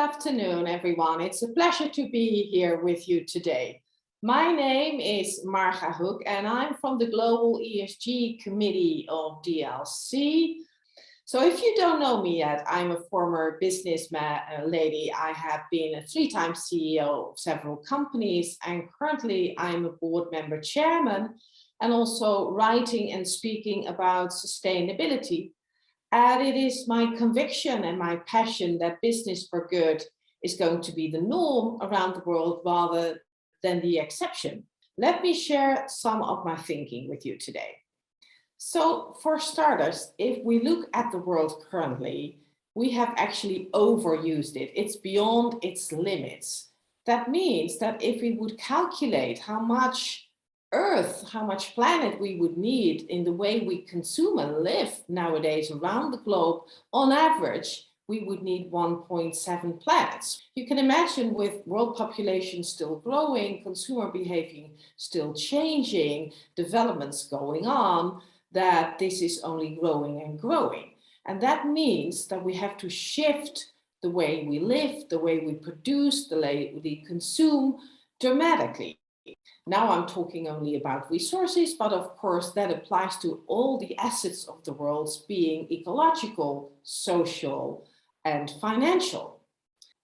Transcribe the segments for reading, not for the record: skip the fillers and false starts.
afternoon, everyone. It's a pleasure to be here with you today. My name is Marga Hoek, and I'm from the Global ESG Committee of DLC. So if you don't know me yet, I'm a former businessman lady. I have been a three-time CEO of several companies, and currently I'm a board member chairman, and also writing and speaking about sustainability. And it is my conviction and my passion that business for good is going to be the norm around the world rather than the exception. Let me share some of my thinking with you today. So for starters, if we look at the world currently, we have actually overused it. It's beyond its limits. That means that if we would calculate how much Earth, how much planet we would need in the way we consume and live nowadays around the globe, on average, we would need 1.7 planets. You can imagine with world population still growing, consumer behavior still changing, developments going on, that this is only growing and growing. And that means that we have to shift the way we live, the way we produce, the way we consume dramatically. Now I'm talking only about resources, but of course that applies to all the assets of the world being ecological, social, and financial.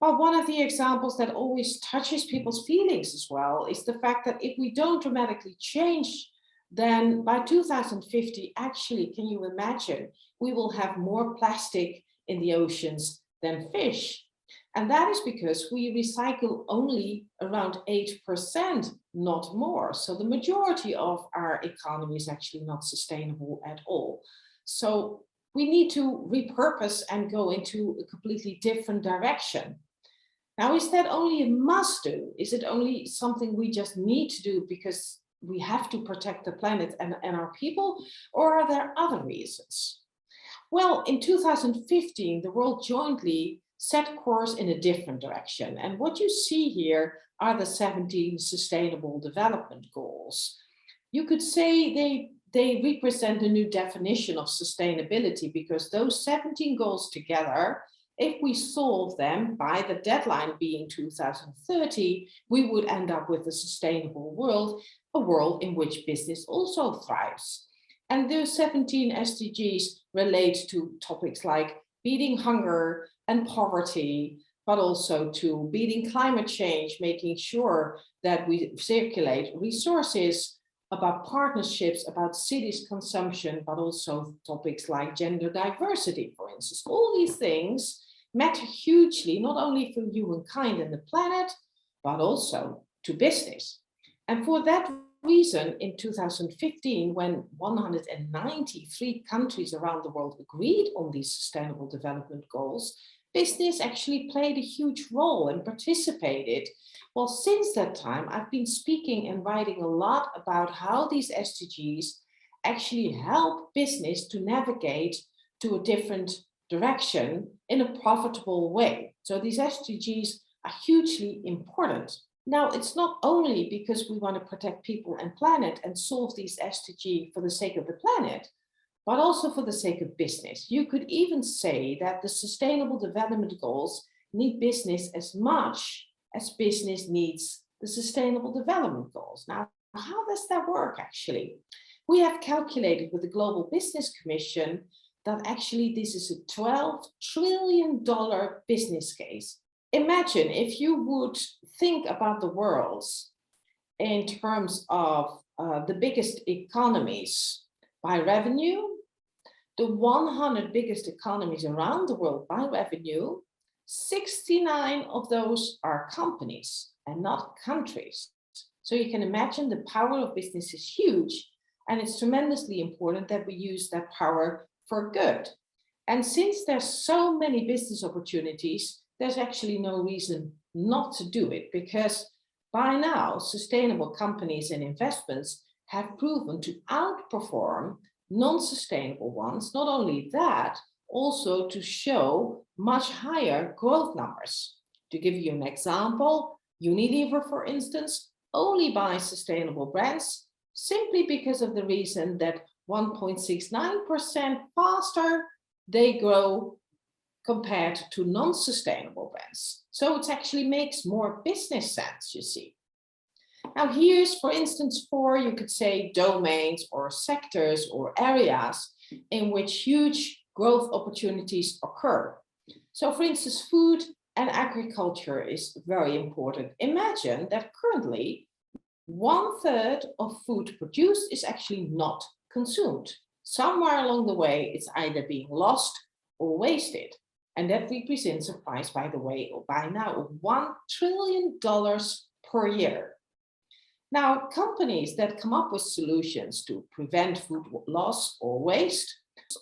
But one of the examples that always touches people's feelings as well is the fact that if we don't dramatically change, then by 2050, actually, can you imagine, we will have more plastic in the oceans than fish. And that is because we recycle only around 8%, not more. So the majority of our economy is actually not sustainable at all. So we need to repurpose and go into a completely different direction. Now, is that only a must do? Is it only something we just need to do because we have to protect the planet and our people? Or are there other reasons? Well, in 2015, the world jointly set course in a different direction. And what you see here are the 17 Sustainable Development Goals. You could say they represent a new definition of sustainability because those 17 goals together, if we solve them by the deadline being 2030, we would end up with a sustainable world, a world in which business also thrives. And those 17 SDGs relate to topics like beating hunger and poverty, but also to beating climate change, making sure that we circulate resources, about partnerships, about cities consumption, but also topics like gender diversity, for instance. All these things matter hugely, not only for humankind and the planet, but also to business. And for that reason, in 2015, when 193 countries around the world agreed on these Sustainable Development Goals, business actually played a huge role and participated. Well, since that time, I've been speaking and writing a lot about how these SDGs actually help business to navigate to a different direction in a profitable way. So these SDGs are hugely important. Now, it's not only because we want to protect people and planet and solve these SDG for the sake of the planet, but also for the sake of business. You could even say that the Sustainable Development Goals need business as much as business needs the Sustainable Development Goals. Now, how does that work actually? We have calculated with the Global Business Commission that actually this is a $12 trillion business case. Imagine if you would think about the world in terms of the biggest economies by revenue, the 100 biggest economies around the world by revenue, 69 of those are companies and not countries. So you can imagine the power of business is huge, and it's tremendously important that we use that power for good. And since there's so many business opportunities, there's actually no reason not to do it, because by now, sustainable companies and investments have proven to outperform non-sustainable ones. Not only that, also to show much higher growth numbers. To give you an example, Unilever, for instance, only buys sustainable brands simply because of the reason that 1.69% faster they grow compared to non-sustainable brands. So it actually makes more business sense, you see. Now here's, for instance, four, you could say, domains or sectors or areas in which huge growth opportunities occur. So for instance, food and agriculture is very important. Imagine that currently 1/3 of food produced is actually not consumed. Somewhere along the way, it's either being lost or wasted. And that represents a price, by the way, by now of $1 trillion per year. Now, companies that come up with solutions to prevent food loss or waste,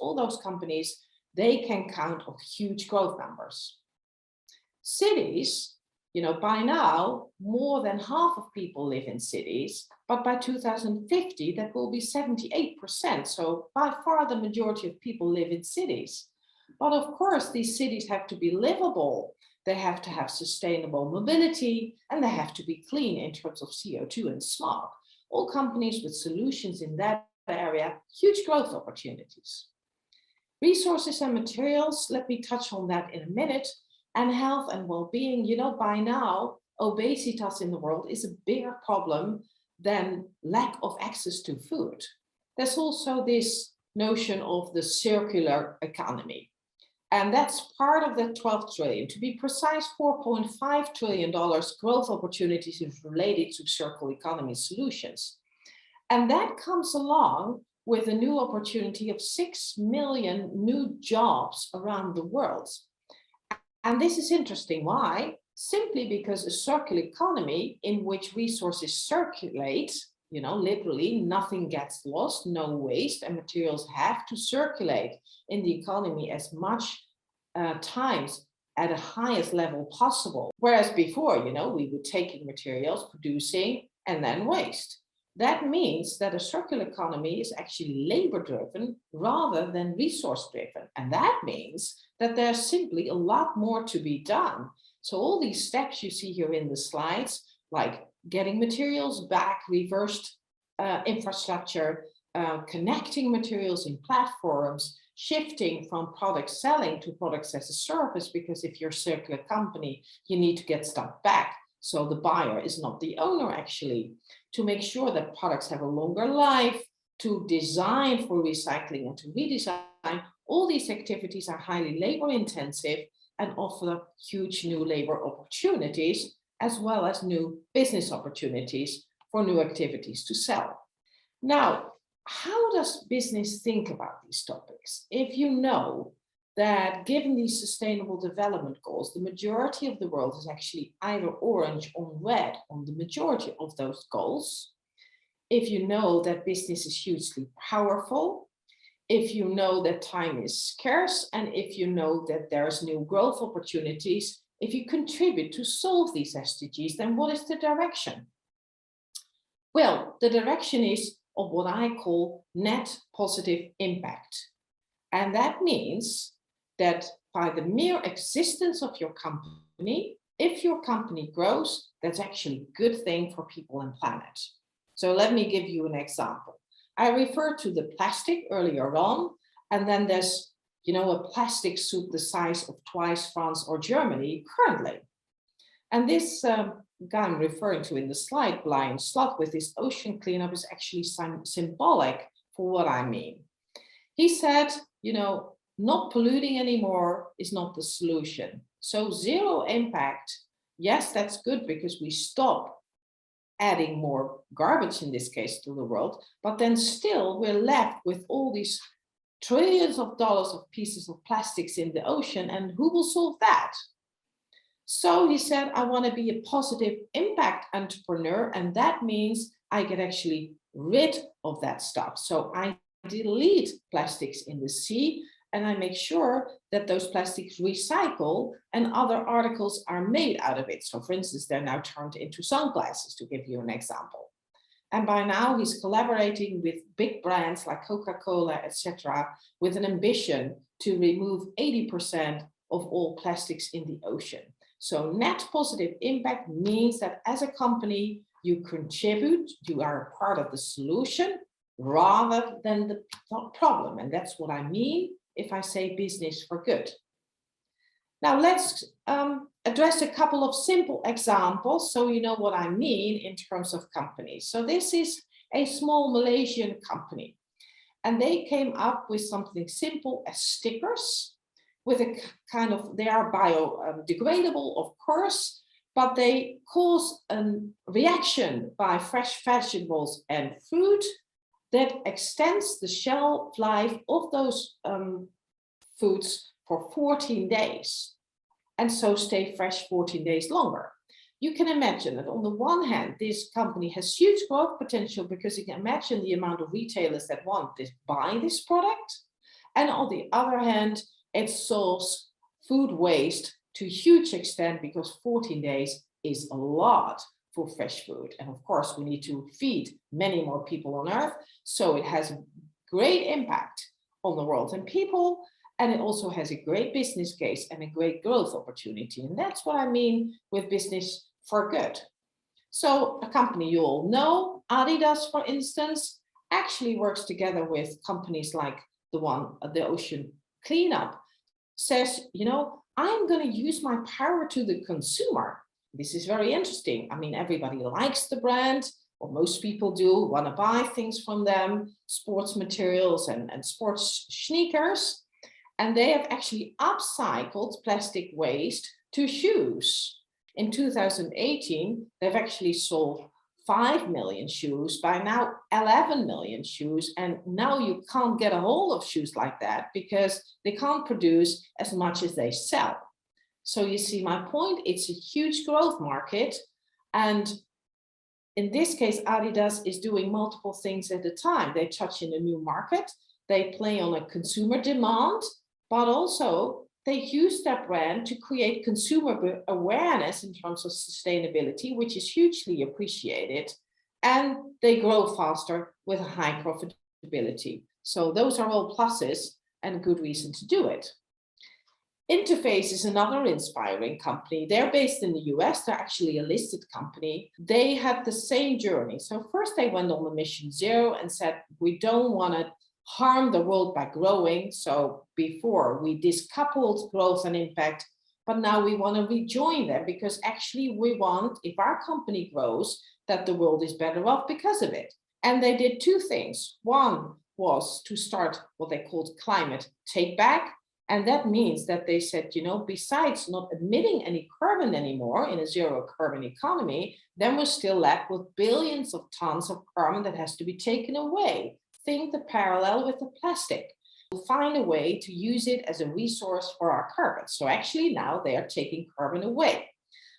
all those companies, they can count on huge growth numbers. Cities, by now, more than half of people live in cities, but by 2050, that will be 78%. So by far the majority of people live in cities. But of course, these cities have to be livable. They have to have sustainable mobility, and they have to be clean in terms of CO2 and smog. All companies with solutions in that area, huge growth opportunities. Resources and materials, let me touch on that in a minute. And health and well-being, by now, obesitas in the world is a bigger problem than lack of access to food. There's also this notion of the circular economy. And that's part of the 12 trillion. To be precise, $4.5 trillion growth opportunities is related to circular economy solutions. And that comes along with a new opportunity of 6 million new jobs around the world. And this is interesting. Why? Simply because a circular economy in which resources circulate, literally nothing gets lost, no waste, and materials have to circulate in the economy as much times at a highest level possible. Whereas before, we would take in materials, producing, and then waste. That means that a circular economy is actually labor-driven rather than resource-driven. And that means that there's simply a lot more to be done. So all these steps you see here in the slides, like getting materials back, reversed infrastructure, connecting materials in platforms, shifting from product selling to products as a service, because if you're a circular company, you need to get stuff back. So the buyer is not the owner, actually, to make sure that products have a longer life, to design for recycling and to redesign. All these activities are highly labor intensive and offer huge new labor opportunities, as well as new business opportunities for new activities to sell. Now, how does business think about these topics? If you know that given these sustainable development goals, the majority of the world is actually either orange or red on the majority of those goals. If you know that business is hugely powerful, if you know that time is scarce, and if you know that there's new growth opportunities, if you contribute to solve these SDGs, then what is the direction? Well, the direction is of what I call net positive impact. And that means that by the mere existence of your company, if your company grows, that's actually a good thing for people and planet. So let me give you an example. I referred to the plastic earlier on, and then there's, a plastic soup the size of twice France or Germany currently. And this guy I'm referring to in the slide, Blind Slot, with his ocean cleanup is actually symbolic for what I mean. He said, not polluting anymore is not the solution. So zero impact, yes, that's good because we stop adding more garbage, in this case, to the world, but then still we're left with all these trillions of dollars of pieces of plastics in the ocean, and who will solve that? So he said, I want to be a positive impact entrepreneur, and that means I get actually rid of that stuff. So I delete plastics in the sea, and I make sure that those plastics recycle and other articles are made out of it. So for instance, they're now turned into sunglasses, to give you an example. And by now he's collaborating with big brands like Coca-Cola, etc., with an ambition to remove 80% of all plastics in the ocean. So net positive impact means that as a company, you contribute, you are a part of the solution rather than the problem. And that's what I mean if I say business for good. Now let's address a couple of simple examples so you know what I mean in terms of companies. So this is a small Malaysian company, and they came up with something simple as stickers with a kind of, they are biodegradable, of course, but they cause a reaction by fresh vegetables and fruit that extends the shelf life of those foods for 14 days, and so stay fresh 14 days longer. You can imagine that on the one hand, this company has huge growth potential because you can imagine the amount of retailers that want to buy this product. And on the other hand, it solves food waste to a huge extent because 14 days is a lot for fresh food. And of course, we need to feed many more people on Earth. So it has a great impact on the world and people. And it also has a great business case and a great growth opportunity. And that's what I mean with business for good. So a company you all know, Adidas, for instance, actually works together with companies like the Ocean Cleanup, says, you know, I'm going to use my power to the consumer. This is very interesting. I mean, everybody likes the brand, or most people do, want to buy things from them, sports materials and sports sneakers. And they have actually upcycled plastic waste to shoes. In 2018, they've actually sold 5 million shoes, by now 11 million shoes. And now you can't get a hold of shoes like that because they can't produce as much as they sell. So you see my point, it's a huge growth market. And in this case, Adidas is doing multiple things at a time. They touch in a new market, they play on a consumer demand, but also they use their brand to create consumer awareness in terms of sustainability, which is hugely appreciated. And they grow faster with a high profitability. So those are all pluses and a good reason to do it. Interface is another inspiring company. They're based in the US. They're actually a listed company. They had the same journey. So first they went on the mission zero and said, we don't want to harm the world by growing. So before we decoupled growth and impact, but now we want to rejoin them because actually we want, if our company grows, that the world is better off because of it. And they did two things. One was to start what they called climate take back. And that means that they said, you know, besides not emitting any carbon anymore in a zero carbon economy, then we're still left with billions of tons of carbon that has to be taken away. Think the parallel with the plastic. We'll find a way to use it as a resource for our carbon. So actually now they are taking carbon away.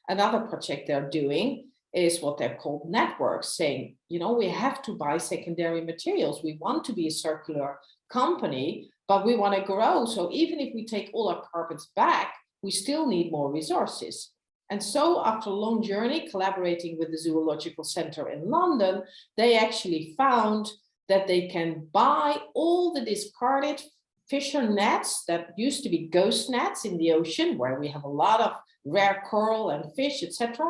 Another project they're doing is what they're called networks, saying, you know, we have to buy secondary materials. We want to be a circular company, but we want to grow. So even if we take all our carbons back, we still need more resources. And so after a long journey, collaborating with the Zoological Center in London, they actually found that they can buy all the discarded fisher nets that used to be ghost nets in the ocean, where we have a lot of rare coral and fish, etc.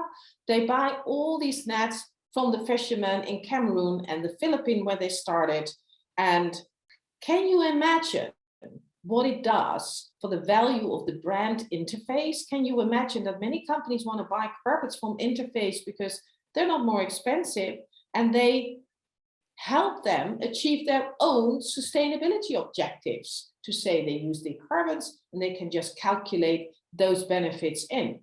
They buy all these nets from the fishermen in Cameroon and the Philippines where they started. And can you imagine what it does for the value of the brand Interface? Can you imagine that many companies want to buy carpets from Interface because they're not more expensive and they help them achieve their own sustainability objectives, to say they use the carbons and they can just calculate those benefits in.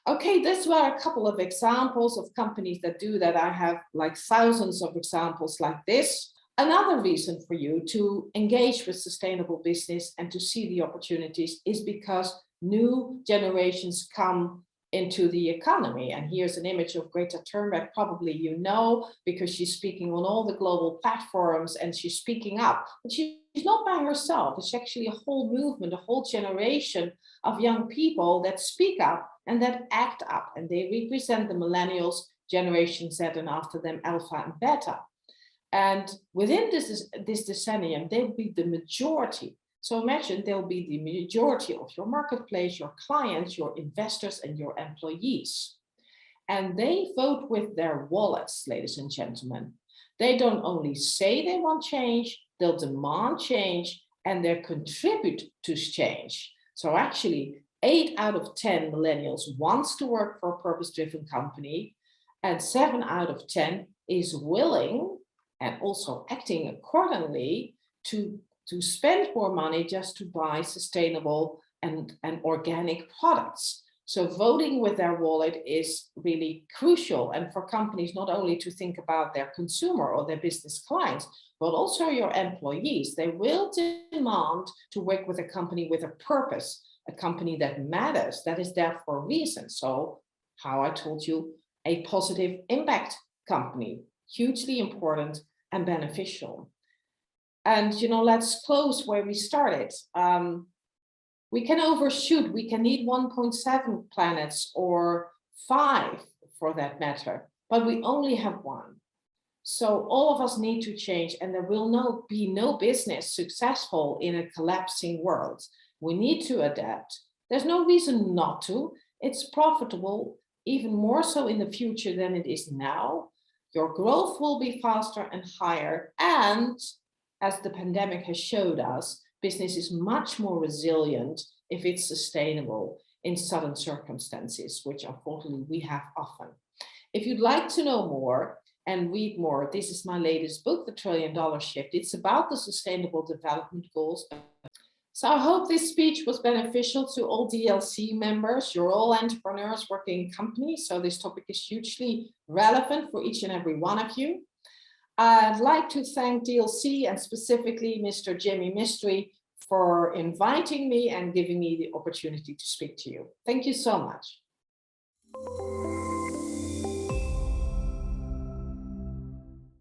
Okay, these were a couple of examples of companies that do that. I have like thousands of examples like this. Another reason for you to engage with sustainable business and to see the opportunities is because new generations come into the economy. And here's an image of Greta Thunberg, probably you know, because she's speaking on all the global platforms and she's speaking up. But she's not by herself. It's actually a whole movement, a whole generation of young people that speak up and that act up. And they represent the millennials, Generation Z, and after them, Alpha and Beta. And within this decennium, they will be the majority. So imagine they'll be the majority of your marketplace, your clients, your investors, and your employees. And they vote with their wallets, ladies and gentlemen. They don't only say they want change, they'll demand change, and they contribute to change. So actually, 8 out of 10 millennials wants to work for a purpose-driven company, and 7 out of 10 is willing and also acting accordingly to spend more money just to buy sustainable and organic products. So voting with their wallet is really crucial, and for companies not only to think about their consumer or their business clients, but also your employees. They will demand to work with a company with a purpose, a company that matters, that is there for a reason. So how I told you, a positive impact company, hugely important and beneficial. And let's close where we started. We can overshoot, we can need 1.7 planets or 5 for that matter, but we only have one. So all of us need to change, and there will be no business successful in a collapsing world. We need to adapt. There's no reason not to. It's profitable, even more so in the future than it is now. Your growth will be faster and higher, and as the pandemic has showed us, business is much more resilient if it's sustainable in sudden circumstances, which unfortunately we have often. If you'd like to know more and read more, this is my latest book, The $1 Trillion Shift. It's about the Sustainable Development Goals. So I hope this speech was beneficial to all DLC members. You're all entrepreneurs working in companies, so this topic is hugely relevant for each and every one of you. I'd like to thank DLC and specifically Mr. Jimmy Mistry for inviting me and giving me the opportunity to speak to you. Thank you so much.